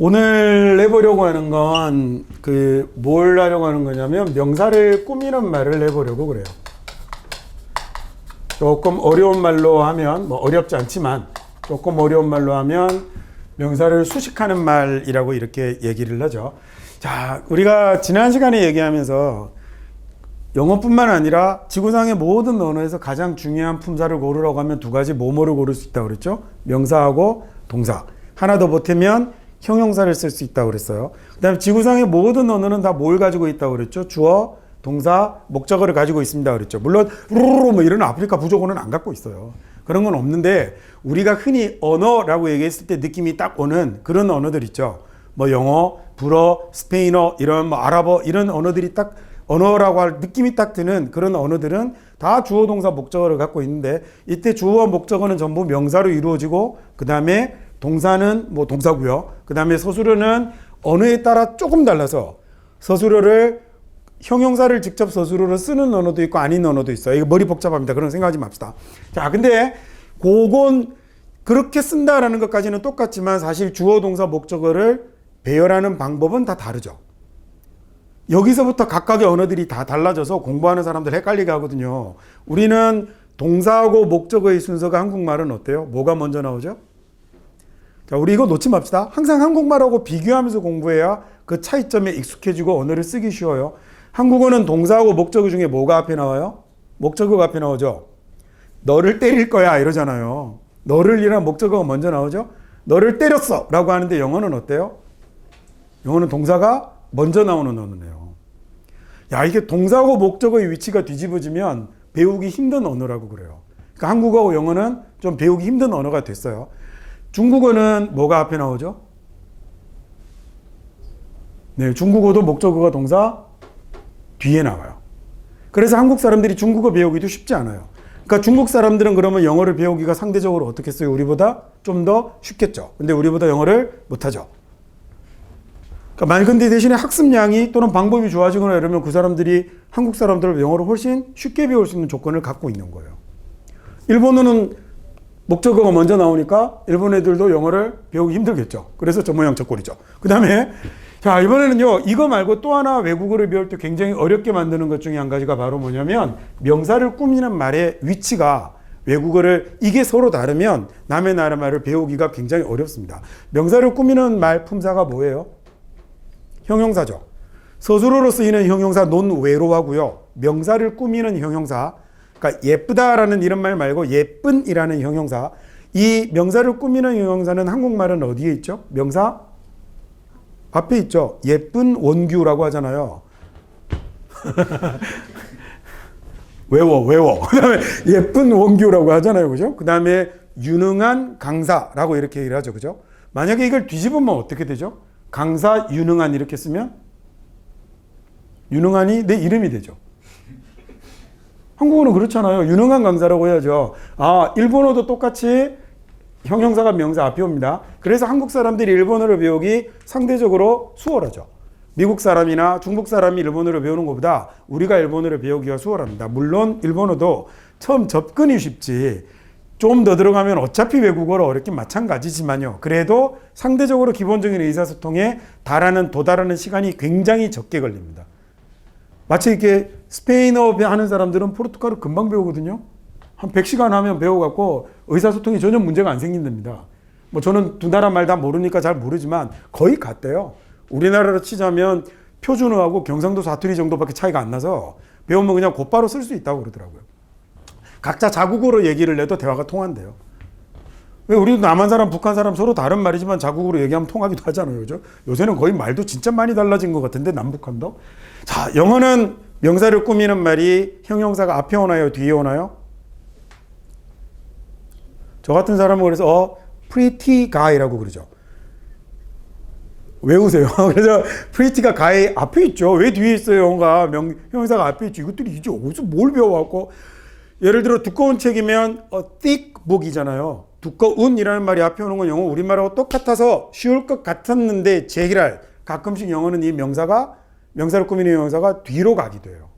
오늘 내보려고 하는 건 뭘 하려고 하는 거냐면 명사를 꾸미는 말을 내보려고 그래요. 조금 어려운 말로 하면 어렵지 않지만 조금 어려운 말로 하면 명사를 수식하는 말이라고 이렇게 얘기를 하죠. 자, 우리가 지난 시간에 얘기하면서 영어뿐만 아니라 지구상의 모든 언어에서 가장 중요한 품사를 고르라고 하면 두 가지 뭐뭐를 고를 수 있다고 그랬죠? 명사하고 동사. 하나 더 보태면 형용사를 쓸 수 있다고 그랬어요. 그 다음에 지구상의 모든 언어는 다 뭘 가지고 있다고 그랬죠? 주어, 동사, 목적어를 가지고 있습니다 그랬죠. 물론 뭐 이런 아프리카 부족어는 안 갖고 있어요. 그런 건 없는데 우리가 흔히 언어라고 얘기했을 때 느낌이 딱 오는 그런 언어들 있죠. 영어, 불어, 스페인어, 이런 아랍어 이런 언어들이 딱 언어라고 할 느낌이 딱 드는 그런 언어들은 다 주어, 동사, 목적어를 갖고 있는데 이때 주어와 목적어는 전부 명사로 이루어지고 그 다음에 동사는 동사고요. 그 다음에 서술어는 언어에 따라 조금 달라서 서술어를 형용사를 직접 서술어로 쓰는 언어도 있고 아닌 언어도 있어요. 이거 머리 복잡합니다. 그런 생각하지 맙시다. 자, 근데 그건 그렇게 쓴다라는 것까지는 똑같지만 사실 주어, 동사, 목적어를 배열하는 방법은 다 다르죠. 여기서부터 각각의 언어들이 다 달라져서 공부하는 사람들 헷갈리게 하거든요. 우리는 동사하고 목적어의 순서가 한국말은 어때요? 뭐가 먼저 나오죠? 자, 우리 이거 놓지 맙시다. 항상 한국말하고 비교하면서 공부해야 그 차이점에 익숙해지고 언어를 쓰기 쉬워요. 한국어는 동사하고 목적어 중에 뭐가 앞에 나와요? 목적어가 앞에 나오죠. 너를 때릴 거야 이러잖아요. 너를 이란 목적어가 먼저 나오죠. 너를 때렸어 라고 하는데 영어는 어때요? 영어는 동사가 먼저 나오는 언어네요. 야, 이게 동사하고 목적어의 위치가 뒤집어지면 배우기 힘든 언어라고 그래요. 그러니까 한국어하고 영어는 좀 배우기 힘든 언어가 됐어요. 중국어는 뭐가 앞에 나오죠? 네, 중국어도 목적어가 동사 뒤에 나와요. 그래서 한국 사람들이 중국어 배우기도 쉽지 않아요. 그러니까 중국 사람들은 그러면 영어를 배우기가 상대적으로 어떻겠어요? 우리보다 좀 더 쉽겠죠. 근데 우리보다 영어를 못하죠. 그러니까 근데 대신에 학습량이 또는 방법이 좋아지거나 이러면 그 사람들이 한국 사람들을 영어를 훨씬 쉽게 배울 수 있는 조건을 갖고 있는 거예요. 일본어는 목적어가 먼저 나오니까 일본 애들도 영어를 배우기 힘들겠죠. 그래서 저 모양 저 꼴이죠. 그 다음에 자, 이번에는요, 이거 말고 또 하나 외국어를 배울 때 굉장히 어렵게 만드는 것 중에 한 가지가 바로 뭐냐면 명사를 꾸미는 말의 위치가 외국어를 이게 서로 다르면 남의 나라 말을 배우기가 굉장히 어렵습니다. 명사를 꾸미는 말 품사가 뭐예요? 형용사죠. 서술어로 쓰이는 형용사 논외로 하고요. 명사를 꾸미는 형용사, 그러니까 예쁘다라는 이런 말 말고 예쁜이라는 형용사. 이 명사를 꾸미는 형용사는 한국말은 어디에 있죠? 명사 앞에 있죠. 예쁜 원규라고 하잖아요. 외워. 그 다음에 예쁜 원규라고 하잖아요. 그죠? 그 다음에 유능한 강사라고 이렇게 얘기를 하죠. 그죠? 만약에 이걸 뒤집으면 어떻게 되죠? 강사 유능한 이렇게 쓰면 유능한이 내 이름이 되죠. 한국어는 그렇잖아요. 유능한 강사라고 해야죠. 아, 일본어도 똑같이 형용사가 명사 앞에 옵니다. 그래서 한국 사람들이 일본어를 배우기 상대적으로 수월하죠. 미국 사람이나 중국 사람이 일본어를 배우는 것보다 우리가 일본어를 배우기가 수월합니다. 물론 일본어도 처음 접근이 쉽지 좀 더 들어가면 어차피 외국어로 어렵긴 마찬가지지만요. 그래도 상대적으로 기본적인 의사소통에 도달하는 시간이 굉장히 적게 걸립니다. 마치 이렇게 스페인어 하는 사람들은 포르투갈어 금방 배우거든요. 한 100시간 하면 배워갖고 의사소통이 전혀 문제가 안 생긴답니다. 저는 두 나라 말 다 모르니까 잘 모르지만 거의 같대요. 우리나라로 치자면 표준어하고 경상도 사투리 정도밖에 차이가 안 나서 배우면 그냥 곧바로 쓸 수 있다고 그러더라고요. 각자 자국어로 얘기를 해도 대화가 통한대요. 왜 우리도 남한 사람, 북한 사람 서로 다른 말이지만 자국어로 얘기하면 통하기도 하잖아요. 그죠? 요새는 거의 말도 진짜 많이 달라진 것 같은데 남북한도. 자, 영어는 명사를 꾸미는 말이 형용사가 앞에 오나요? 뒤에 오나요? 저 같은 사람은 그래서 pretty guy라고 그러죠. 외우세요. 그래서 pretty가 guy 앞에 있죠. 왜 뒤에 있어요? 형용사가 앞에 있죠. 이것들이 이제 어디서 뭘 배워갖고 예를 들어 두꺼운 책이면 thick book이잖아요. 두꺼운이라는 말이 앞에 오는 건 영어 우리말하고 똑같아서 쉬울 것 같았는데 제기랄 가끔씩 영어는 이 명사를 꾸미는 형용사가 뒤로 가기도 해요.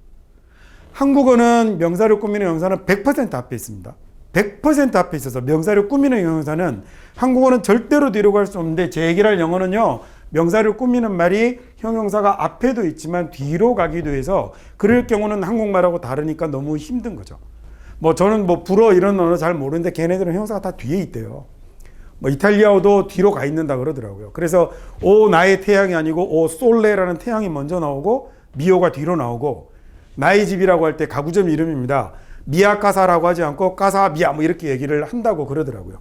한국어는 명사를 꾸미는 형용사는 100% 앞에 있습니다. 100% 앞에 있어서 명사를 꾸미는 형용사는 한국어는 절대로 뒤로 갈 수 없는데 제 얘기를 할 영어는요 명사를 꾸미는 말이 형용사가 앞에도 있지만 뒤로 가기도 해서 그럴 경우는 한국말하고 다르니까 너무 힘든 거죠. 뭐 저는 뭐 불어 이런 언어 잘 모르는데 걔네들은 형용사가 다 뒤에 있대요. 뭐 이탈리아어도 뒤로 가 있는다 그러더라고요. 그래서 오 나의 태양이 아니고 오 솔레라는 태양이 먼저 나오고 미오가 뒤로 나오고, 나의 집이라고 할 때 가구점 이름입니다. 미야카사라고 하지 않고 까사미야 뭐 이렇게 얘기를 한다고 그러더라고요.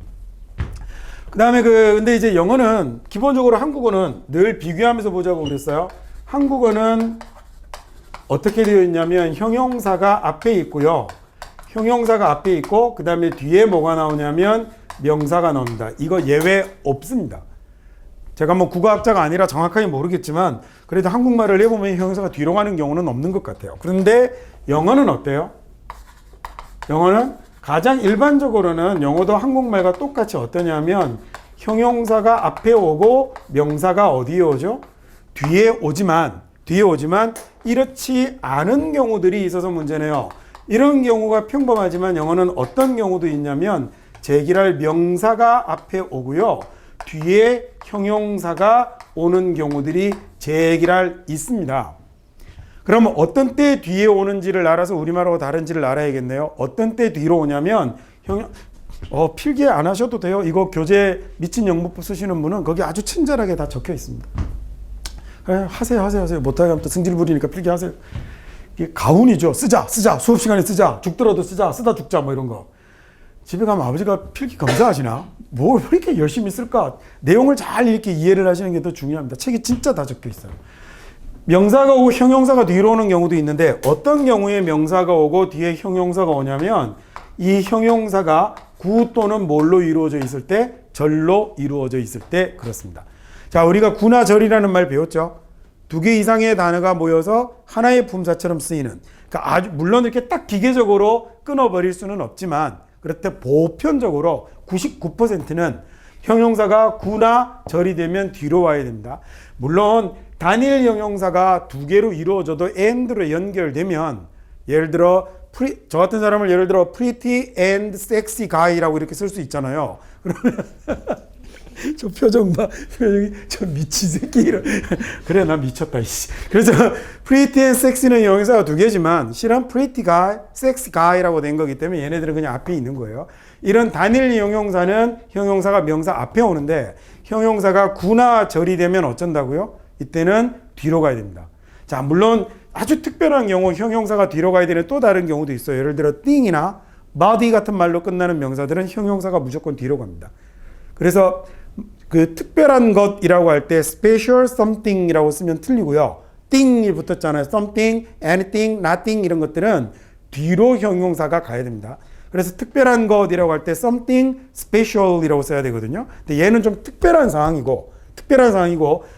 그 다음에 근데 이제 영어는 기본적으로 한국어는 늘 비교하면서 보자고 그랬어요. 한국어는 어떻게 되어 있냐면 형용사가 앞에 있고요. 형용사가 앞에 있고 그 다음에 뒤에 뭐가 나오냐면 명사가 나옵니다. 이거 예외 없습니다. 제가 뭐 국어학자가 아니라 정확하게 모르겠지만 그래도 한국말을 해보면 형용사가 뒤로 가는 경우는 없는 것 같아요. 그런데 영어는 어때요? 영어는 가장 일반적으로는 영어도 한국말과 똑같이 어떠냐면 형용사가 앞에 오고 명사가 어디에 오죠? 뒤에 오지만 이렇지 않은 경우들이 있어서 문제네요. 이런 경우가 평범하지만 영어는 어떤 경우도 있냐면 제기할 명사가 앞에 오고요. 뒤에 형용사가 오는 경우들이 제기할 있습니다. 그러면 어떤 때 뒤에 오는지를 알아서 우리말하고 다른지를 알아야겠네요. 어떤 때 뒤로 오냐면 필기 안 하셔도 돼요. 이거 교재 미친 영문법 쓰시는 분은 거기 아주 친절하게 다 적혀 있습니다. 하세요. 못하게 하면 또 승질 부리니까 필기하세요. 이게 가훈이죠. 쓰자. 수업 시간에 쓰자. 죽더라도 쓰다 죽자 뭐 이런 거. 집에 가면 아버지가 필기 검사하시나? 뭘 이렇게 열심히 쓸까? 내용을 잘 이렇게 이해를 하시는 게 더 중요합니다. 책이 진짜 다 적혀 있어요. 명사가 오고 형용사가 뒤로 오는 경우도 있는데 어떤 경우에 명사가 오고 뒤에 형용사가 오냐면 이 형용사가 구 또는 뭘로 이루어져 있을 때, 절로 이루어져 있을 때 그렇습니다. 자, 우리가 구나 절이라는 말 배웠죠? 두 개 이상의 단어가 모여서 하나의 품사처럼 쓰이는, 그러니까 아주 물론 이렇게 딱 기계적으로 끊어버릴 수는 없지만 그렇대 보편적으로 99%는 형용사가 구나 절이 되면 뒤로 와야 됩니다. 물론 단일 형용사가 두 개로 이루어져도 and로 연결되면 예를 들어 저 같은 사람을 예를 들어 pretty and sexy guy라고 이렇게 쓸 수 있잖아요. 그러면 저 표정 봐. 표정이 저 미친 새끼. 그래 나 미쳤다. 이씨. 그래서 pretty and sexy는 형용사가 두 개지만 실은 pretty guy, sexy guy라고 된 거기 때문에 얘네들은 그냥 앞에 있는 거예요. 이런 단일 형용사는 형용사가 명사 앞에 오는데 형용사가 구나 절이 되면 어쩐다고요? 이때는 뒤로 가야 됩니다. 자, 물론 아주 특별한 경우 형용사가 뒤로 가야 되는 또 다른 경우도 있어요. 예를 들어 thing이나 body 같은 말로 끝나는 명사들은 형용사가 무조건 뒤로 갑니다. 그래서 그 특별한 것이라고 할 때 special something이라고 쓰면 틀리고요. thing이 붙었잖아요. something, anything, nothing 이런 것들은 뒤로 형용사가 가야 됩니다. 그래서 특별한 것이라고 할 때 something special이라고 써야 되거든요. 근데 얘는 좀 특별한 상황이고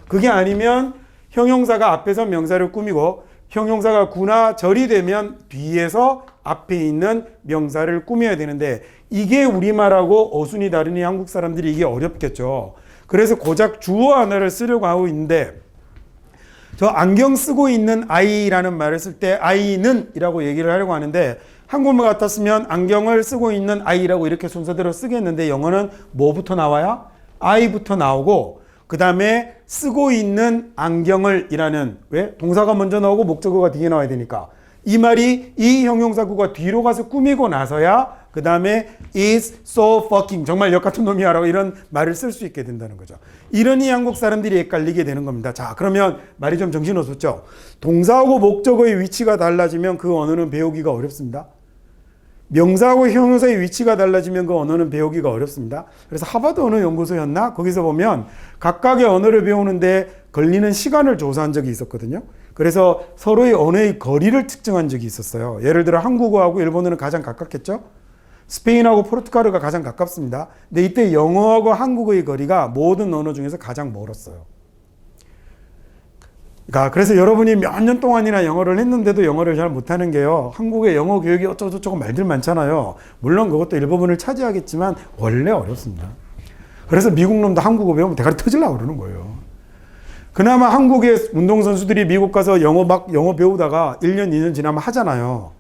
그게 아니면 형용사가 앞에서 명사를 꾸미고 형용사가 구나 절이 되면 뒤에서 앞에 있는 명사를 꾸며야 되는데 이게 우리말하고 어순이 다르니 한국 사람들이 이게 어렵겠죠. 그래서 고작 주어 하나를 쓰려고 하고 있는데 저 안경 쓰고 있는 아이라는 말을 쓸 때 아이는 이라고 얘기를 하려고 하는데 한국말 같았으면 안경을 쓰고 있는 아이라고 이렇게 순서대로 쓰겠는데 영어는 뭐부터 나와요? 아이부터 나오고 그 다음에 쓰고 있는 안경을 이라는 왜? 동사가 먼저 나오고 목적어가 뒤에 나와야 되니까 이 말이 이 형용사구가 뒤로 가서 꾸미고 나서야 그 다음에 is so fucking 정말 역같은 놈이야 라고 이런 말을 쓸 수 있게 된다는 거죠. 이러니 한국 사람들이 헷갈리게 되는 겁니다. 자, 그러면 말이 좀 정신없었죠. 동사하고 목적어의 위치가 달라지면 그 언어는 배우기가 어렵습니다. 명사하고 형용사의 위치가 달라지면 그 언어는 배우기가 어렵습니다. 그래서 하버드 언어연구소였나? 거기서 보면 각각의 언어를 배우는데 걸리는 시간을 조사한 적이 있었거든요. 그래서 서로의 언어의 거리를 측정한 적이 있었어요. 예를 들어 한국어하고 일본어는 가장 가깝겠죠? 스페인하고 포르투갈어가 가장 가깝습니다. 근데 이때 영어하고 한국어의 거리가 모든 언어 중에서 가장 멀었어요. 그래서 여러분이 몇 년 동안이나 영어를 했는데도 영어를 잘 못하는 게요. 한국의 영어 교육이 어쩌고저쩌고 말들 많잖아요. 물론 그것도 일부분을 차지하겠지만 원래 어렵습니다. 그래서 미국 놈도 한국어 배우면 대가리 터지려고 그러는 거예요. 그나마 한국의 운동선수들이 미국 가서 영어 배우다가 1년, 2년 지나면 하잖아요.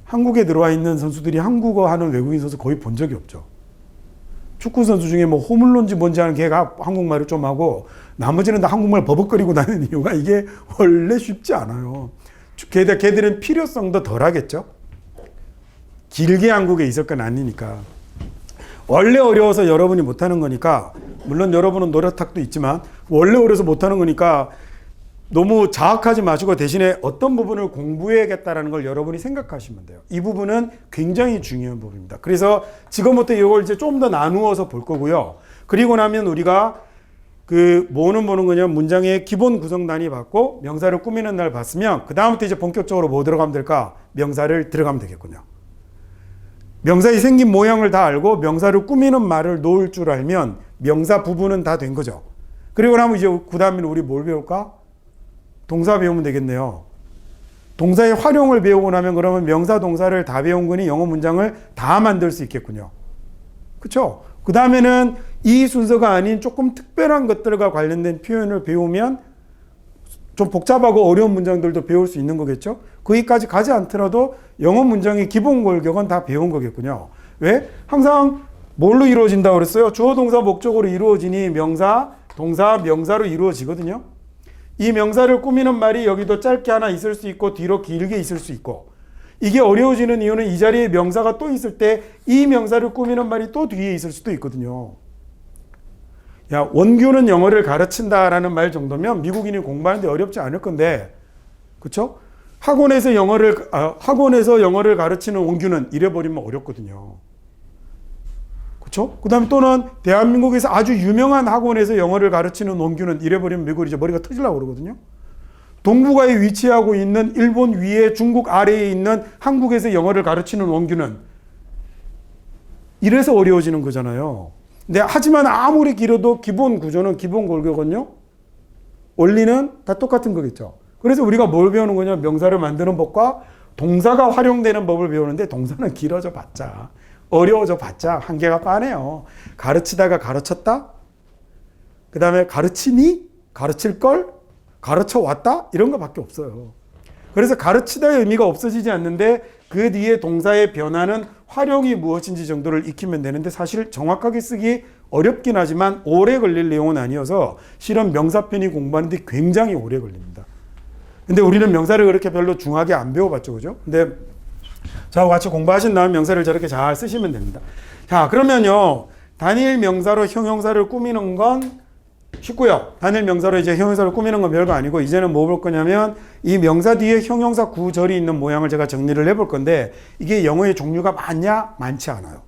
한국에 들어와 있는 선수들이 한국어 하는 외국인 선수 거의 본 적이 없죠. 축구 선수 중에 뭐 호물론지 뭔지 하는 걔가 한국말을 좀 하고 나머지는 다 한국말 버벅거리고 나는 이유가 이게 원래 쉽지 않아요. 걔들은 필요성도 덜 하겠죠. 길게 한국에 있을 건 아니니까. 원래 어려워서 여러분이 못하는 거니까, 물론 여러분은 노력탁도 있지만 원래 어려서 못하는 거니까 너무 자학하지 마시고 대신에 어떤 부분을 공부해야겠다라는 걸 여러분이 생각하시면 돼요. 이 부분은 굉장히 중요한 부분입니다. 그래서 지금부터 이걸 이제 좀 더 나누어서 볼 거고요. 그리고 나면 우리가 뭐는 보는 거냐, 문장의 기본 구성단위 받고 명사를 꾸미는 날 봤으면 그 다음부터 이제 본격적으로 뭐 들어가면 될까? 명사를 들어가면 되겠군요. 명사의 생긴 모양을 다 알고 명사를 꾸미는 말을 놓을 줄 알면 명사 부분은 다 된 거죠. 그리고 나면 이제 그 다음에는 우리 뭘 배울까? 동사 배우면 되겠네요. 동사의 활용을 배우고 나면 그러면 명사 동사를 다 배운 거니 영어 문장을 다 만들 수 있겠군요. 그렇죠? 그 다음에는 이 순서가 아닌 조금 특별한 것들과 관련된 표현을 배우면 좀 복잡하고 어려운 문장들도 배울 수 있는 거겠죠? 거기까지 가지 않더라도 영어 문장의 기본 골격은 다 배운 거겠군요. 왜? 항상 뭘로 이루어진다고 그랬어요? 주어, 동사, 목적으로 이루어지니 명사, 동사, 명사로 이루어지거든요. 이 명사를 꾸미는 말이 여기도 짧게 하나 있을 수 있고 뒤로 길게 있을 수 있고, 이게 어려워지는 이유는 이 자리에 명사가 또 있을 때 이 명사를 꾸미는 말이 또 뒤에 있을 수도 있거든요. 야, 원규는 영어를 가르친다라는 말 정도면 미국인이 공부하는데 어렵지 않을 건데, 그렇죠? 학원에서 영어를 가르치는 원규는 이래버리면 어렵거든요. 그렇죠? 그다음에 또는 대한민국에서 아주 유명한 학원에서 영어를 가르치는 원규는 이래버리면 미국이 이제 머리가 터지려고 그러거든요. 동북아에 위치하고 있는 일본 위에 중국 아래에 있는 한국에서 영어를 가르치는 원규는 이래서 어려워지는 거잖아요. 근데 하지만 아무리 길어도 기본 구조는 기본 골격은요, 원리는 다 똑같은 거겠죠. 그래서 우리가 뭘 배우는 거냐, 명사를 만드는 법과 동사가 활용되는 법을 배우는데, 동사는 길어져 봤자 어려워져 봤자 한계가 빠네요. 가르치다가 가르쳤다, 그 다음에 가르치니, 가르칠걸, 가르쳐왔다, 이런 거밖에 없어요. 그래서 가르치다의 의미가 없어지지 않는데 그 뒤에 동사의 변화는 활용이 무엇인지 정도를 익히면 되는데, 사실 정확하게 쓰기 어렵긴 하지만 오래 걸릴 내용은 아니어서 실은 명사편이 공부하는데 굉장히 오래 걸립니다. 근데 우리는 명사를 그렇게 별로 중하게 안 배워봤죠, 그죠? 근데 저하고 같이 공부하신 다음 명사를 저렇게 잘 쓰시면 됩니다. 자, 그러면요, 단일 명사로 형용사를 꾸미는 건 쉽고요. 단일 명사로 이제 형용사를 꾸미는 건 별거 아니고, 이제는 뭐 볼 거냐면 이 명사 뒤에 형용사 구절이 있는 모양을 제가 정리를 해볼 건데, 이게 영어의 종류가 많냐? 많지 않아요.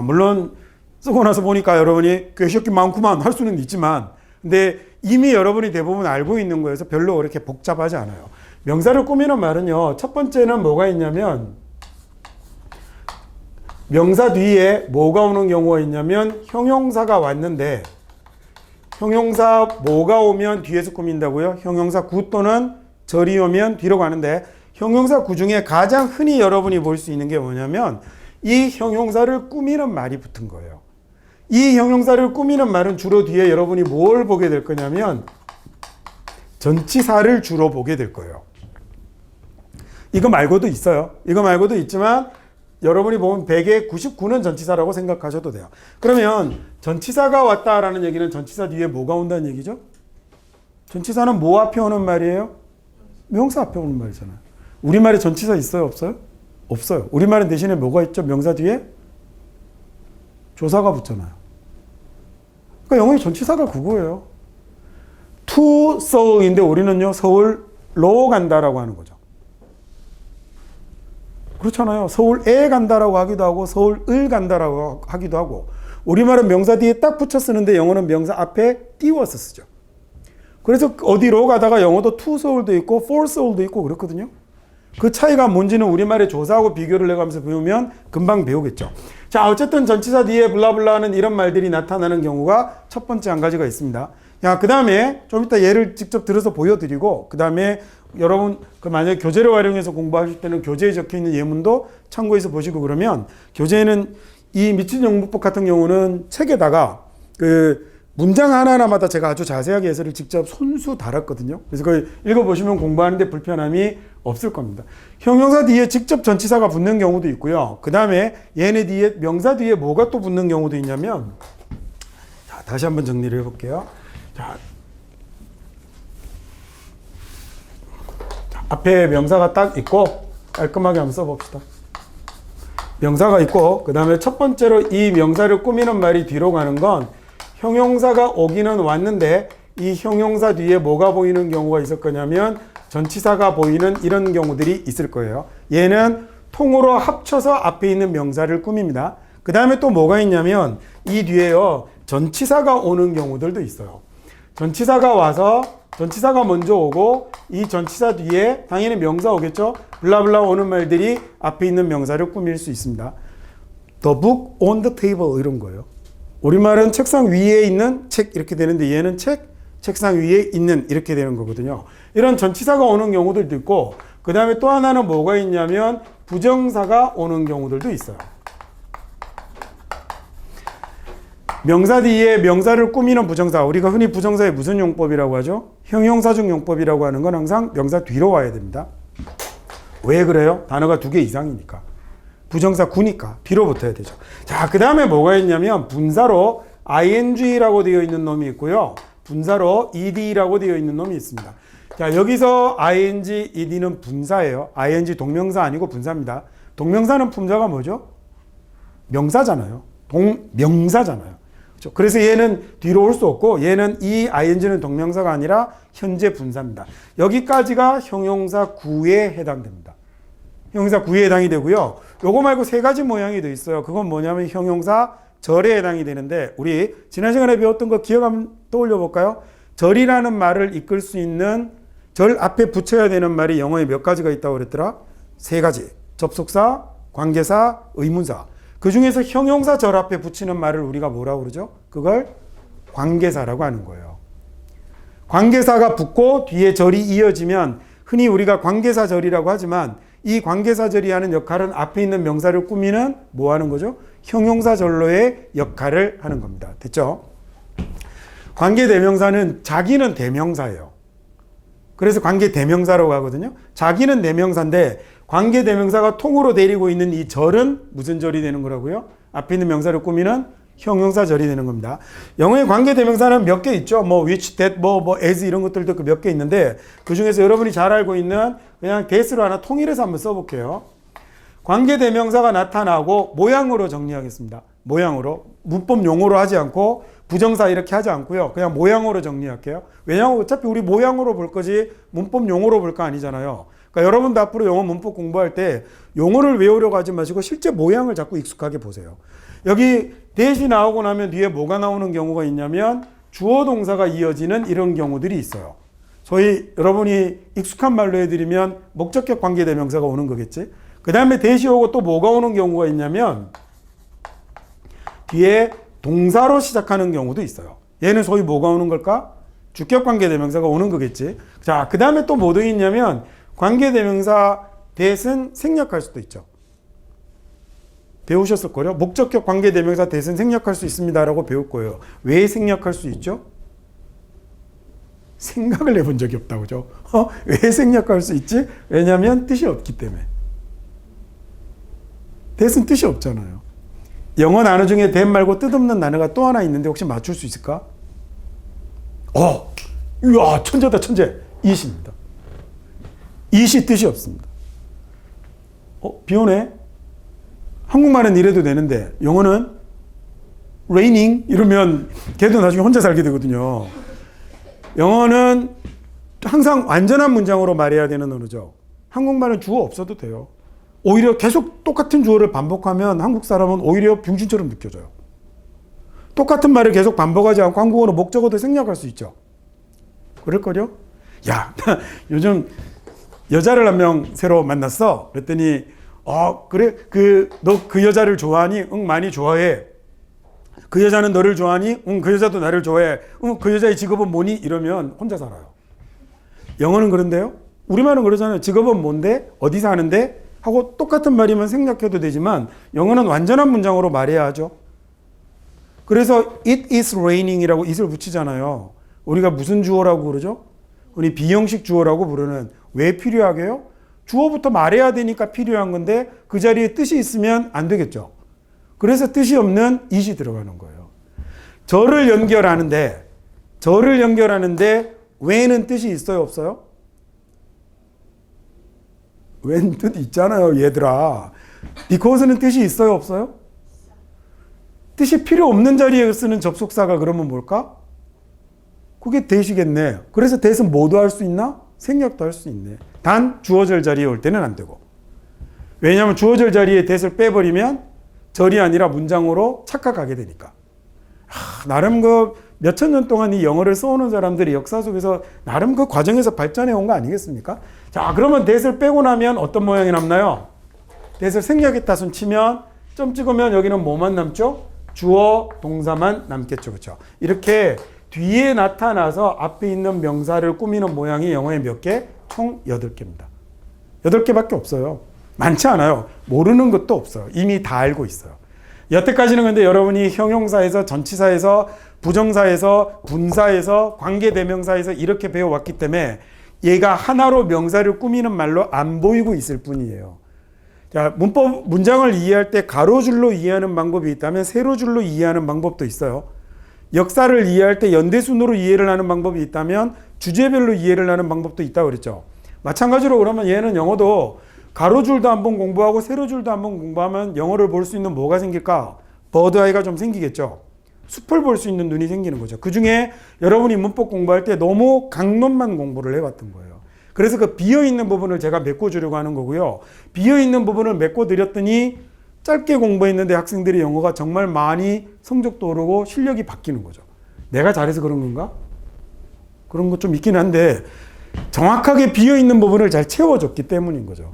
물론 쓰고 나서 보니까 여러분이 꽤 많구만 할 수는 있지만, 근데 이미 여러분이 대부분 알고 있는 거여서 별로 그렇게 복잡하지 않아요. 명사를 꾸미는 말은요, 첫 번째는 뭐가 있냐면, 명사 뒤에 뭐가 오는 경우가 있냐면 형용사가 왔는데, 형용사 뭐가 오면 뒤에서 꾸민다고요? 형용사 구 또는 절이 오면 뒤로 가는데, 형용사 구 중에 가장 흔히 여러분이 볼 수 있는 게 뭐냐면 이 형용사를 꾸미는 말이 붙은 거예요. 이 형용사를 꾸미는 말은 주로 뒤에 여러분이 뭘 보게 될 거냐면 전치사를 주로 보게 될 거예요. 이거 말고도 있어요. 이거 말고도 있지만 여러분이 보면 100에 99는 전치사라고 생각하셔도 돼요. 그러면 전치사가 왔다라는 얘기는 전치사 뒤에 뭐가 온다는 얘기죠? 전치사는 뭐 앞에 오는 말이에요? 명사 앞에 오는 말이잖아요. 우리말에 전치사 있어요? 없어요? 없어요. 우리말은 대신에 뭐가 있죠? 명사 뒤에? 조사가 붙잖아요. 그러니까 영어의 전치사가 그거예요. to Seoul인데 우리는요, 서울로 간다라고 하는 거죠. 그렇잖아요. 서울에 간다라고 하기도 하고 서울을 간다라고 하기도 하고, 우리말은 명사 뒤에 딱 붙여 쓰는데 영어는 명사 앞에 띄워서 쓰죠. 그래서 어디로 가다가 영어도 to Seoul도 있고 for Seoul도 있고 그렇거든요. 그 차이가 뭔지는 우리말의 조사하고 비교를 해가면서 배우면 금방 배우겠죠. 자, 어쨌든 전치사 뒤에 블라블라는 이런 말들이 나타나는 경우가 첫 번째 한 가지가 있습니다. 야, 그 다음에 좀 이따 예를 직접 들어서 보여드리고, 그 다음에 여러분 만약에 교재를 활용해서 공부하실 때는 교재에 적혀있는 예문도 참고해서 보시고, 그러면 교재에는 이 미친 영문법 같은 경우는 책에다가 문장 하나하나마다 제가 아주 자세하게 해설을 직접 손수 달았거든요. 그래서 그걸 읽어보시면 공부하는데 불편함이 없을 겁니다. 형용사 뒤에 직접 전치사가 붙는 경우도 있고요. 그 다음에 얘네 뒤에 명사 뒤에 뭐가 또 붙는 경우도 있냐면, 자, 다시 한번 정리를 해볼게요. 자, 앞에 명사가 딱 있고 깔끔하게 한번 써봅시다. 명사가 있고 그 다음에 첫 번째로 이 명사를 꾸미는 말이 뒤로 가는 건 형용사가 오기는 왔는데 이 형용사 뒤에 뭐가 보이는 경우가 있을 거냐면 전치사가 보이는 이런 경우들이 있을 거예요. 얘는 통으로 합쳐서 앞에 있는 명사를 꾸밉니다. 그 다음에 또 뭐가 있냐면 이 뒤에요 전치사가 오는 경우들도 있어요. 전치사가 와서 전치사가 먼저 오고 이 전치사 뒤에 당연히 명사 오겠죠. 블라블라 오는 말들이 앞에 있는 명사를 꾸밀 수 있습니다. The book on the table 이런 거예요. 우리말은 책상 위에 있는 책 이렇게 되는데 얘는 책상 위에 있는 이렇게 되는 거거든요. 이런 전치사가 오는 경우들도 있고 그 다음에 또 하나는 뭐가 있냐면 부정사가 오는 경우들도 있어요. 명사 뒤에 명사를 꾸미는 부정사, 우리가 흔히 부정사의 무슨 용법이라고 하죠? 형용사중 용법이라고 하는 건 항상 명사 뒤로 와야 됩니다. 왜 그래요? 단어가 2개 이상이니까. 부정사 구니까 뒤로 붙어야 되죠. 자, 그 다음에 뭐가 있냐면 분사로 ing라고 되어 있는 놈이 있고요. 분사로 ed라고 되어 있는 놈이 있습니다. 자, 여기서 ing, ed는 분사예요. ing 동명사 아니고 분사입니다. 동명사는 품사가 뭐죠? 명사잖아요. 동명사잖아요. 그렇죠? 그래서 얘는 뒤로 올 수 없고 얘는 이 ing는 동명사가 아니라 현재 분사입니다. 여기까지가 형용사 구에 해당됩니다. 형용사 구에 해당이 되고요. 요거 말고 3가지 모양이 더 있어요. 그건 뭐냐면 형용사 절에 해당이 되는데 우리 지난 시간에 배웠던 거 기억 한번 떠올려 볼까요? 절이라는 말을 이끌 수 있는 절 앞에 붙여야 되는 말이 영어에 몇 가지가 있다고 그랬더라? 3가지. 접속사, 관계사, 의문사. 그 중에서 형용사 절 앞에 붙이는 말을 우리가 뭐라고 그러죠? 그걸 관계사라고 하는 거예요. 관계사가 붙고 뒤에 절이 이어지면 흔히 우리가 관계사 절이라고 하지만 이 관계사 절이 하는 역할은 앞에 있는 명사를 꾸미는 뭐 하는 거죠? 형용사 절로의 역할을 하는 겁니다. 됐죠? 관계 대명사는 자기는 대명사예요. 그래서 관계 대명사라고 하거든요. 자기는 대명사인데 관계 대명사가 통으로 데리고 있는 이 절은 무슨 절이 되는 거라고요? 앞에 있는 명사를 꾸미는 형용사 절이 되는 겁니다. 영어의 관계 대명사는 몇 개 있죠. 뭐 which, that, 뭐 as 이런 것들도 몇 개 있는데 그 중에서 여러분이 잘 알고 있는 그냥 that으로 하나 통일해서 한번 써볼게요. 관계 대명사가 나타나고 모양으로 정리하겠습니다. 모양으로 문법 용어로 하지 않고 부정사 이렇게 하지 않고요. 그냥 모양으로 정리할게요. 왜냐하면 어차피 우리 모양으로 볼 거지 문법 용어로 볼 거 아니잖아요. 그러니까 여러분도 앞으로 영어 문법 공부할 때 용어를 외우려고 하지 마시고 실제 모양을 자꾸 익숙하게 보세요. 여기 that이 나오고 나면 뒤에 뭐가 나오는 경우가 있냐면 주어 동사가 이어지는 이런 경우들이 있어요. 소위 여러분이 익숙한 말로 해드리면 목적격 관계대명사가 오는 거겠지. 그 다음에 that이 오고 또 뭐가 오는 경우가 있냐면 뒤에 동사로 시작하는 경우도 있어요. 얘는 소위 뭐가 오는 걸까? 주격 관계대명사가 오는 거겠지. 자, 그 다음에 또 뭐 더 있냐면 관계대명사 that은 생략할 수도 있죠. 배우셨을 거예요. 목적격 관계대명사 that은 생략할 수 있습니다라고 배울 거예요. 왜 생략할 수 있죠? 생각을 해본 적이 없다고 그죠? 왜 생략할 수 있지? 왜냐하면 뜻이 없기 때문에. that은 뜻이 없잖아요. 영어 단어 중에 that 말고 뜻없는 단어가 또 하나 있는데 혹시 맞출 수 있을까? 이야, 천재다, 천재. it입니다. it이 뜻이 없습니다. 비 오네? 한국말은 이래도 되는데 영어는 raining 이러면 걔도 나중에 혼자 살게 되거든요. 영어는 항상 완전한 문장으로 말해야 되는 언어죠. 한국말은 주어 없어도 돼요. 오히려 계속 똑같은 주어를 반복하면 한국 사람은 오히려 병신처럼 느껴져요. 똑같은 말을 계속 반복하지 않고 한국어로 목적어도 생략할 수 있죠. 그럴걸요? 야, 요즘 여자를 한 명 새로 만났어. 그랬더니 그래? 너 그 여자를 좋아하니? 응, 많이 좋아해. 그 여자는 너를 좋아하니? 응, 그 여자도 나를 좋아해. 응, 그 여자의 직업은 뭐니? 이러면 혼자 살아요. 영어는 그런데요? 우리말은 그러잖아요. 직업은 뭔데? 어디 사는데? 하고 똑같은 말이면 생략해도 되지만 영어는 완전한 문장으로 말해야 하죠. 그래서 it is raining이라고 it을 붙이잖아요. 우리가 무슨 주어라고 그러죠? 우리 비형식 주어라고 부르는 왜 필요하게요? 주어부터 말해야 되니까 필요한 건데 그 자리에 뜻이 있으면 안 되겠죠. 그래서 뜻이 없는 it이 들어가는 거예요. 저를 연결하는데 when은 뜻이 있어요, 없어요? when 뜻 있잖아요, 얘들아. because는 뜻이 있어요, 없어요? 뜻이 필요 없는 자리에 쓰는 접속사가 그러면 뭘까? 그게 that이겠네. 그래서 that은 뭐도 할 수 있나? 생략도 할 수 있네. 단 주어절 자리에 올 때는 안 되고. 왜냐하면 주어절 자리에 that을 빼버리면 절이 아니라 문장으로 착각하게 되니까. 나름 그 몇천 년 동안 이 영어를 써오는 사람들이 역사 속에서 나름 그 과정에서 발전해 온 거 아니겠습니까? 자, 그러면 that을 빼고 나면 어떤 모양이 남나요? that을 생략했다 손 치면 점 찍으면 여기는 뭐만 남죠? 주어, 동사만 남겠죠. 그렇죠? 이렇게 뒤에 나타나서 앞에 있는 명사를 꾸미는 모양이 영어에 몇 개? 총 8개입니다. 8개밖에 없어요. 많지 않아요. 모르는 것도 없어요. 이미 다 알고 있어요. 여태까지는 근데 여러분이 형용사에서, 전치사에서, 부정사에서, 분사에서, 관계대명사에서 이렇게 배워왔기 때문에 얘가 하나로 명사를 꾸미는 말로 안 보이고 있을 뿐이에요. 자, 문장을 이해할 때 가로줄로 이해하는 방법이 있다면 세로줄로 이해하는 방법도 있어요. 역사를 이해할 때 연대순으로 이해를 하는 방법이 있다면 주제별로 이해를 하는 방법도 있다고 그랬죠. 마찬가지로 그러면 얘는 영어도 가로줄도 한번 공부하고 세로줄도 한번 공부하면 영어를 볼 수 있는 뭐가 생길까? 버드아이가 좀 생기겠죠. 숲을 볼 수 있는 눈이 생기는 거죠. 그 중에 여러분이 문법 공부할 때 너무 강론만 공부를 해왔던 거예요. 그래서 그 비어있는 부분을 제가 메꿔주려고 하는 거고요. 비어있는 부분을 메꿔드렸더니 짧게 공부했는데 학생들이 영어가 정말 많이 성적도 오르고 실력이 바뀌는 거죠. 내가 잘해서 그런 건가? 그런 거 좀 있긴 한데 정확하게 비어있는 부분을 잘 채워줬기 때문인 거죠.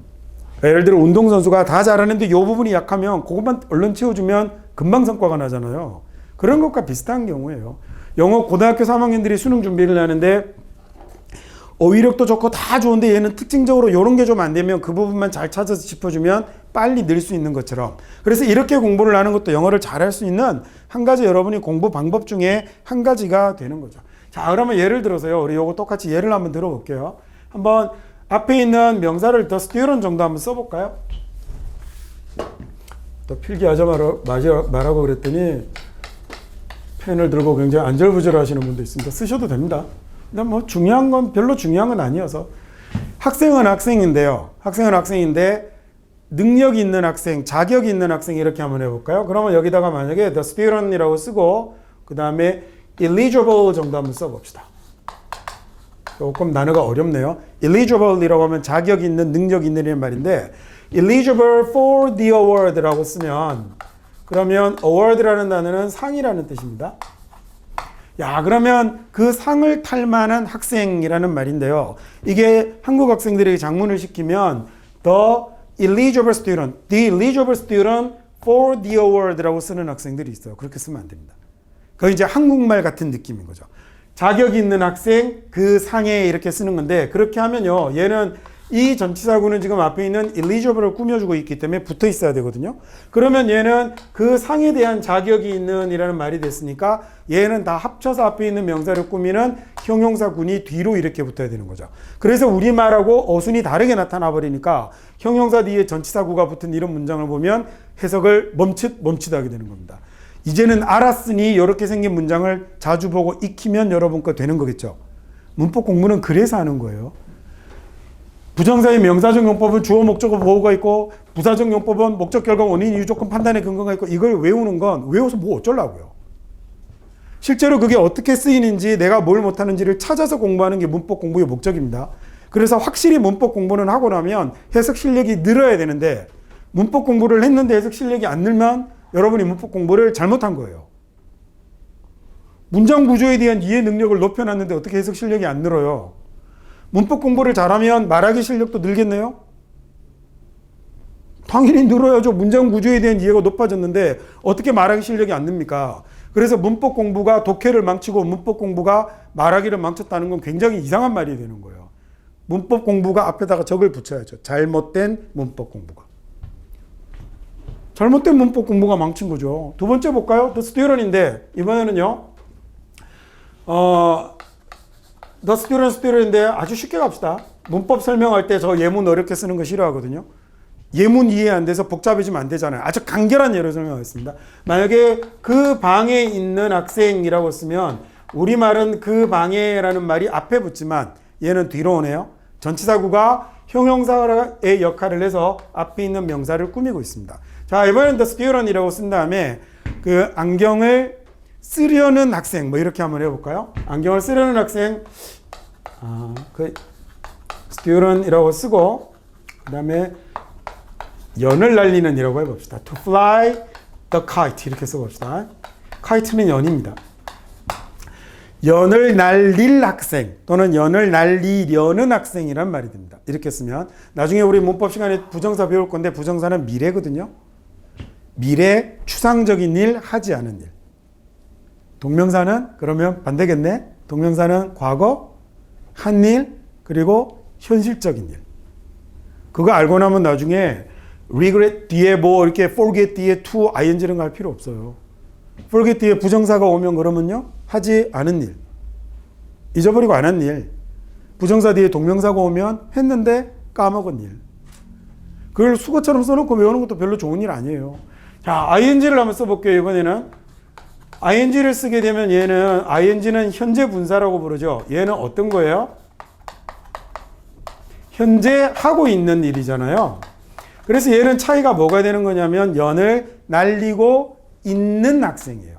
예를 들어 운동선수가 다 잘하는데 이 부분이 약하면 그것만 얼른 채워주면 금방 성과가 나잖아요. 그런 것과 비슷한 경우예요. 영어 고등학교 3학년들이 수능 준비를 하는데 어휘력도 좋고 다 좋은데 얘는 특징적으로 이런 게 좀 안 되면 그 부분만 잘 찾아서 짚어주면 빨리 늘 수 있는 것처럼. 그래서 이렇게 공부를 하는 것도 영어를 잘할 수 있는 한 가지 여러분이 공부 방법 중에 한 가지가 되는 거죠. 자, 그러면 예를 들어서요. 우리 요거 똑같이 예를 한번 들어볼게요. 한번 앞에 있는 명사를 the student 정도 한번 써볼까요? 또 필기하자 말하고 그랬더니 펜을 들고 굉장히 안절부절 하시는 분도 있습니다. 쓰셔도 됩니다. 근데 뭐 중요한 건 별로 중요한 건 아니어서. 학생은 학생인데요. 학생은 학생인데 능력이 있는 학생, 자격이 있는 학생 이렇게 한번 해볼까요? 그러면 여기다가 만약에 the student이라고 쓰고 그 다음에 eligible 정도 한번 써봅시다. 조금 단어가 어렵네요. eligible이라고 하면 자격 있는, 능력 있는 이런 말인데 eligible for the award라고 쓰면 그러면 award라는 단어는 상이라는 뜻입니다. 야, 그러면 그 상을 탈 만한 학생이라는 말인데요. 이게 한국 학생들에게 작문을 시키면 the eligible student for the award라고 쓰는 학생들이 있어요. 그렇게 쓰면 안 됩니다. 그건 이제 한국말 같은 느낌인 거죠. 자격이 있는 학생, 그 상에 이렇게 쓰는 건데 그렇게 하면요. 얘는 이 전치사구는 지금 앞에 있는 eligible을 꾸며주고 있기 때문에 붙어 있어야 되거든요. 그러면 얘는 그 상에 대한 자격이 있는 이라는 말이 됐으니까 얘는 다 합쳐서 앞에 있는 명사를 꾸미는 형용사군이 뒤로 이렇게 붙어야 되는 거죠. 그래서 우리말하고 어순이 다르게 나타나 버리니까 형용사 뒤에 전치사구가 붙은 이런 문장을 보면 해석을 멈칫하게 되는 겁니다. 이제는 알았으니 이렇게 생긴 문장을 자주 보고 익히면 여러분 거 되는 거겠죠. 문법 공부는 그래서 하는 거예요. 부정사의 명사적 용법은 주어, 목적어, 보호가 있고 부사적 용법은 목적, 결과, 원인, 이유, 조건, 판단의 근거가 있고 이걸 외우는 건 외워서 뭐 어쩌려고요. 실제로 그게 어떻게 쓰이는지 내가 뭘 못하는지를 찾아서 공부하는 게 문법 공부의 목적입니다. 그래서 확실히 문법 공부는 하고 나면 해석 실력이 늘어야 되는데 문법 공부를 했는데 해석 실력이 안 늘면 여러분이 문법 공부를 잘못한 거예요. 문장 구조에 대한 이해 능력을 높여놨는데 어떻게 해석 실력이 안 늘어요? 문법 공부를 잘하면 말하기 실력도 늘겠네요? 당연히 늘어야죠. 문장 구조에 대한 이해가 높아졌는데 어떻게 말하기 실력이 안 늡니까? 그래서 문법 공부가 독해를 망치고 문법 공부가 말하기를 망쳤다는 건 굉장히 이상한 말이 되는 거예요. 문법 공부가 앞에다가 적을 붙여야죠. 잘못된 문법 공부가. 잘못된 문법 공부가 망친 거죠. 두 번째 볼까요? The student인데 이번에는요. The student인데 아주 쉽게 갑시다. 문법 설명할 때 저 예문 어렵게 쓰는 거 싫어하거든요. 예문 이해 안 돼서 복잡해지면 안 되잖아요. 아주 간결한 예로 설명하겠습니다. 만약에 그 방에 있는 학생이라고 쓰면 우리말은 그 방에라는 말이 앞에 붙지만 얘는 뒤로 오네요. 전치사구가 형용사의 역할을 해서 앞에 있는 명사를 꾸미고 있습니다. 자, 이번엔 the student이라고 쓴 다음에 그 안경을 쓰려는 학생 뭐 이렇게 한번 해볼까요? 안경을 쓰려는 학생 그 student이라고 쓰고 그 다음에 연을 날리는 이라고 해봅시다. To fly the kite 이렇게 써봅시다. kite는 연입니다. 연을 날릴 학생 또는 연을 날리려는 학생이란 말이 됩니다. 이렇게 쓰면 나중에 우리 문법 시간에 부정사 배울 건데 부정사는 미래거든요. 미래 추상적인 일 하지 않은 일. 동명사는 그러면 반대겠네. 동명사는 과거 한 일 그리고 현실적인 일. 그거 알고 나면 나중에 regret 뒤에 뭐 이렇게 forget 뒤에 to ing는 갈 필요 없어요. forget 뒤에 부정사가 오면 그러면요 하지 않은 일, 잊어버리고 안 한 일. 부정사 뒤에 동명사가 오면 했는데 까먹은 일. 그걸 수거처럼 써놓고 외우는 것도 별로 좋은 일 아니에요. 자, ing를 한번 써볼게요. 이번에는 ing를 쓰게 되면 얘는 ing는 현재 분사라고 부르죠. 얘는 어떤 거예요? 현재 하고 있는 일이잖아요. 그래서 얘는 차이가 뭐가 되는 거냐면 연을 날리고 있는 학생이에요.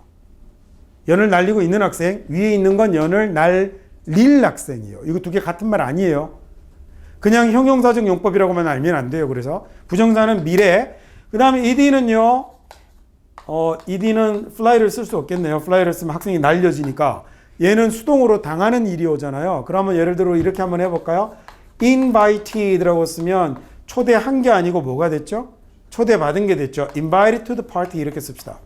연을 날리고 있는 학생, 위에 있는 건 연을 날릴 학생이에요. 이거 두 개 같은 말 아니에요. 그냥 형용사적 용법이라고만 알면 안 돼요. 그래서 부정사는 미래, 그 다음에 ed는요. ed는 fly를 쓸 수 없겠네요. fly를 쓰면 학생이 날려지니까 얘는 수동으로 당하는 일이 오잖아요. 그러면 예를 들어 이렇게 한번 해볼까요? invited라고 쓰면 초대한 게 아니고 뭐가 됐죠? 초대받은 게 됐죠. invited to the party 이렇게 씁시다.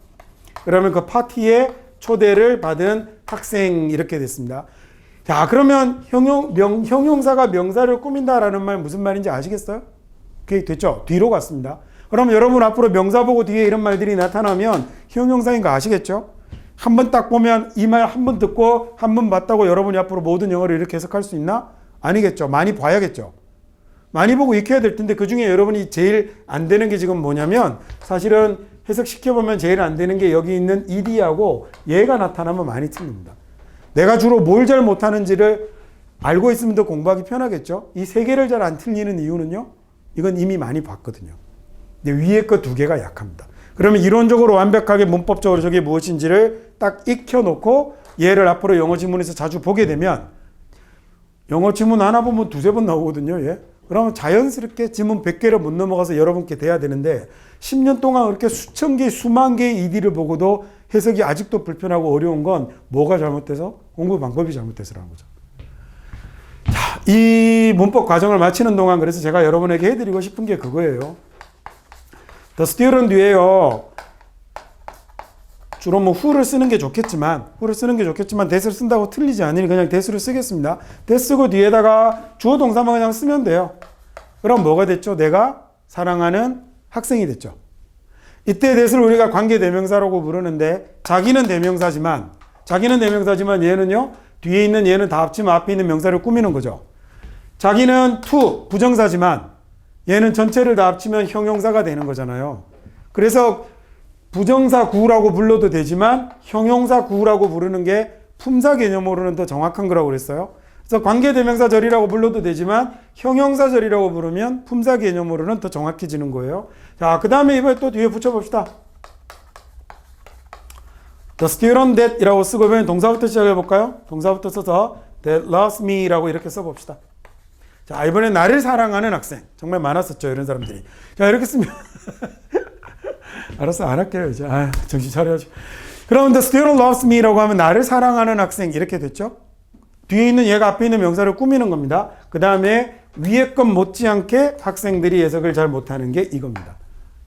그러면 그 파티에 초대를 받은 학생 이렇게 됐습니다. 자, 그러면 형용사가 명사를 꾸민다라는 말 무슨 말인지 아시겠어요? 그게 됐죠? 뒤로 갔습니다. 그럼 여러분 앞으로 명사 보고 뒤에 이런 말들이 나타나면 형용사인 거 아시겠죠? 한 번 딱 보면 이 말 한 번 듣고 한 번 봤다고 여러분이 앞으로 모든 영어를 이렇게 해석할 수 있나? 아니겠죠. 많이 봐야겠죠. 많이 보고 익혀야 될 텐데 그 중에 여러분이 제일 안 되는 게 지금 뭐냐면 사실은 해석시켜보면 제일 안 되는 게 여기 있는 ed하고 얘가 나타나면 많이 틀립니다. 내가 주로 뭘 잘 못하는지를 알고 있으면 더 공부하기 편하겠죠. 이 세 개를 잘 안 틀리는 이유는요. 이건 이미 많이 봤거든요. 근데 위에 거 두 개가 약합니다. 그러면 이론적으로 완벽하게 문법적으로 저게 무엇인지를 딱 익혀놓고 얘를 앞으로 영어 지문에서 자주 보게 되면 영어 지문 하나 보면 두세 번 나오거든요. 예? 그러면 자연스럽게 지문 100개를 못 넘어가서 여러분께 돼야 되는데 10년 동안 그렇게 수천 개, 수만 개의 ED를 보고도 해석이 아직도 불편하고 어려운 건 뭐가 잘못돼서? 공부 방법이 잘못돼서라는 거죠. 자, 이 문법 과정을 마치는 동안 그래서 제가 여러분에게 해드리고 싶은 게 그거예요. The student 뒤에요. 주로 뭐 who를 쓰는 게 좋겠지만 that을 쓴다고 틀리지 않으니 그냥 that을 쓰겠습니다. that 쓰고 뒤에다가 주어 동사만 그냥 쓰면 돼요. 그럼 뭐가 됐죠? 내가 사랑하는 학생이 됐죠. 이때 that을 우리가 관계대명사라고 부르는데 자기는 대명사지만 얘는요 뒤에 있는 얘는 다 합치면 앞에 있는 명사를 꾸미는 거죠. 자기는 to 부정사지만 얘는 전체를 다 합치면 형용사가 되는 거잖아요. 그래서 부정사 구라고 불러도 되지만 형용사 구라고 부르는 게 품사 개념으로는 더 정확한 거라고 그랬어요. 그래서 관계대명사절이라고 불러도 되지만 형용사절이라고 부르면 품사 개념으로는 더 정확해지는 거예요. 자, 그 다음에 이번에 또 뒤에 붙여봅시다. The student that 이라고 쓰고 이번엔 동사부터 시작해 볼까요? 동사부터 써서 that loves me 라고 이렇게 써봅시다. 자, 이번엔 나를 사랑하는 학생. 정말 많았었죠, 이런 사람들이. 자, 이렇게 쓰면 알았어, 안 할게요 이제. 정신 차려야지. 그럼 the student loves me라고 하면 나를 사랑하는 학생 이렇게 됐죠. 뒤에 있는 얘가 앞에 있는 명사를 꾸미는 겁니다. 그 다음에 위에 것 못지않게 학생들이 해석을 잘 못하는 게 이겁니다.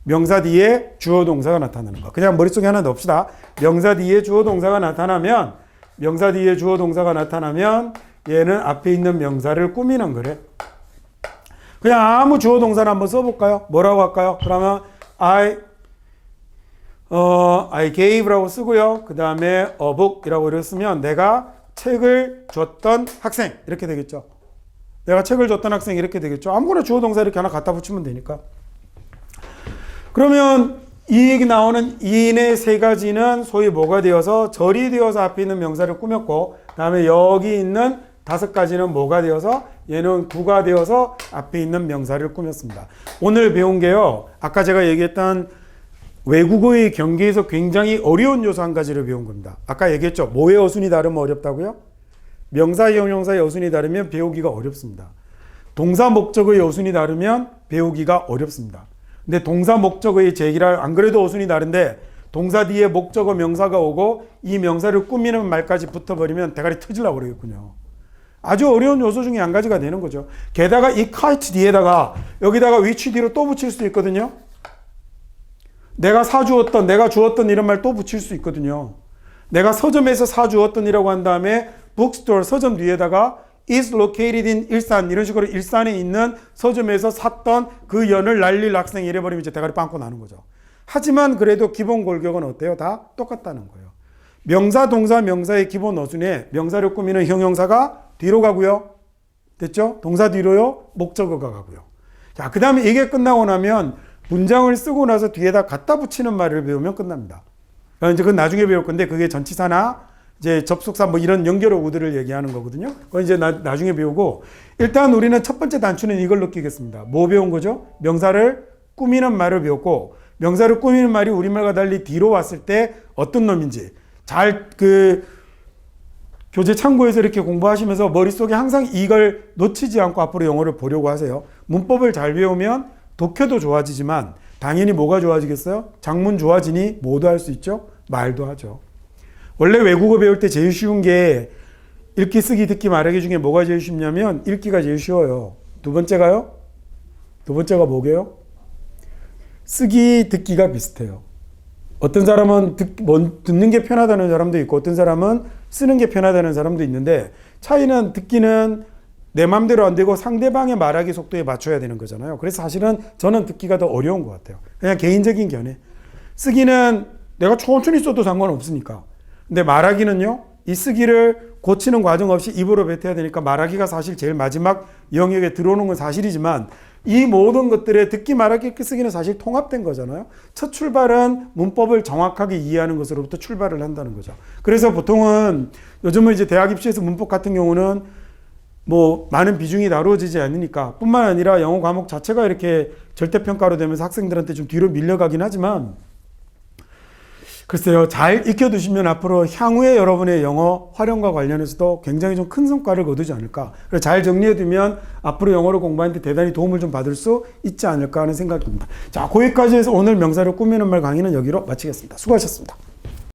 명사 뒤에 주어 동사가 나타나는 거. 그냥 머릿속에 하나 넣읍시다. 명사 뒤에 주어 동사가 나타나면 얘는 앞에 있는 명사를 꾸미는 거래. 그냥 아무 주어 동사를 한번 써볼까요? 뭐라고 할까요? 그러면 I gave라고 쓰고요. 그 다음에 a book이라고 이렇게 쓰면 내가 책을 줬던 학생 이렇게 되겠죠. 내가 책을 줬던 학생 이렇게 되겠죠. 아무거나 주어 동사 이렇게 하나 갖다 붙이면 되니까. 그러면 이 얘기 나오는 인의 세 가지는 소위 뭐가 되어서 절이 되어서 앞에 있는 명사를 꾸몄고, 그 다음에 여기 있는 5가지는 뭐가 되어서 얘는 구가 되어서 앞에 있는 명사를 꾸몄습니다. 오늘 배운 게요, 아까 제가 얘기했던 외국어의 경계에서 굉장히 어려운 요소 한 가지를 배운 겁니다. 아까 얘기했죠. 뭐의 어순이 다르면 어렵다고요? 명사, 형용사의 어순이 다르면 배우기가 어렵습니다. 동사, 목적의 어순이 다르면 배우기가 어렵습니다. 근데 동사, 목적의 제기랄 안 그래도 어순이 다른데 동사 뒤에 목적어, 명사가 오고 이 명사를 꾸미는 말까지 붙어버리면 대가리 터질라 그러겠군요. 아주 어려운 요소 중에 한 가지가 되는 거죠. 게다가 이 kite 뒤에다가 여기다가 which 뒤로 또 붙일 수 있거든요. 내가 사주었던, 내가 주었던 이런 말 또 붙일 수 있거든요. 내가 서점에서 사주었던이라고 한 다음에 bookstore, 서점 뒤에다가 is located in 일산, 이런 식으로 일산에 있는 서점에서 샀던 그 연을 날릴 학생이 이래버리면 이제 대가리 빵꾸 나는 거죠. 하지만 그래도 기본 골격은 어때요? 다 똑같다는 거예요. 명사, 동사, 명사의 기본 어순에 명사를 꾸미는 형용사가 뒤로 가고요. 됐죠? 동사 뒤로요. 목적어가 가고요. 자, 그 다음에 이게 끝나고 나면 문장을 쓰고 나서 뒤에다 갖다 붙이는 말을 배우면 끝납니다. 이제 그건 나중에 배울 건데 그게 전치사나 이제 접속사 뭐 이런 연결어구들을 얘기하는 거거든요. 그건 이제 나중에 배우고, 일단 우리는 첫 번째 단추는 이걸 느끼겠습니다. 뭐 배운 거죠? 명사를 꾸미는 말을 배웠고, 명사를 꾸미는 말이 우리말과 달리 뒤로 왔을 때 어떤 놈인지 잘 교재 참고해서 이렇게 공부하시면서 머릿속에 항상 이걸 놓치지 않고 앞으로 영어를 보려고 하세요. 문법을 잘 배우면 독해도 좋아지지만 당연히 뭐가 좋아지겠어요? 작문 좋아지니 뭐도 할 수 있죠? 말도 하죠. 원래 외국어 배울 때 제일 쉬운 게 읽기, 쓰기, 듣기, 말하기 중에 뭐가 제일 쉽냐면 읽기가 제일 쉬워요. 두 번째가요? 두 번째가 뭐게요? 쓰기, 듣기가 비슷해요. 어떤 사람은 듣는 게 편하다는 사람도 있고 어떤 사람은 쓰는 게 편하다는 사람도 있는데, 차이는 듣기는 내 맘대로 안 되고 상대방의 말하기 속도에 맞춰야 되는 거잖아요. 그래서 사실은 저는 듣기가 더 어려운 것 같아요. 그냥 개인적인 견해. 쓰기는 내가 천천히 써도 상관없으니까. 근데 말하기는요, 이 쓰기를 고치는 과정 없이 입으로 뱉어야 되니까 말하기가 사실 제일 마지막 영역에 들어오는 건 사실이지만, 이 모든 것들의 듣기, 말하기, 읽기, 쓰기는 사실 통합된 거잖아요. 첫 출발은 문법을 정확하게 이해하는 것으로부터 출발을 한다는 거죠. 그래서 보통은 요즘은 이제 대학 입시에서 문법 같은 경우는 뭐 많은 비중이 다루어지지 않으니까, 뿐만 아니라 영어 과목 자체가 이렇게 절대평가로 되면서 학생들한테 좀 뒤로 밀려가긴 하지만, 글쎄요, 잘 익혀두시면 앞으로 향후에 여러분의 영어 활용과 관련해서도 굉장히 좀 큰 성과를 거두지 않을까. 그래서 잘 정리해두면 앞으로 영어를 공부하는데 대단히 도움을 좀 받을 수 있지 않을까 하는 생각입니다. 자, 거기까지 해서 오늘 명사를 꾸미는 말 강의는 여기로 마치겠습니다. 수고하셨습니다.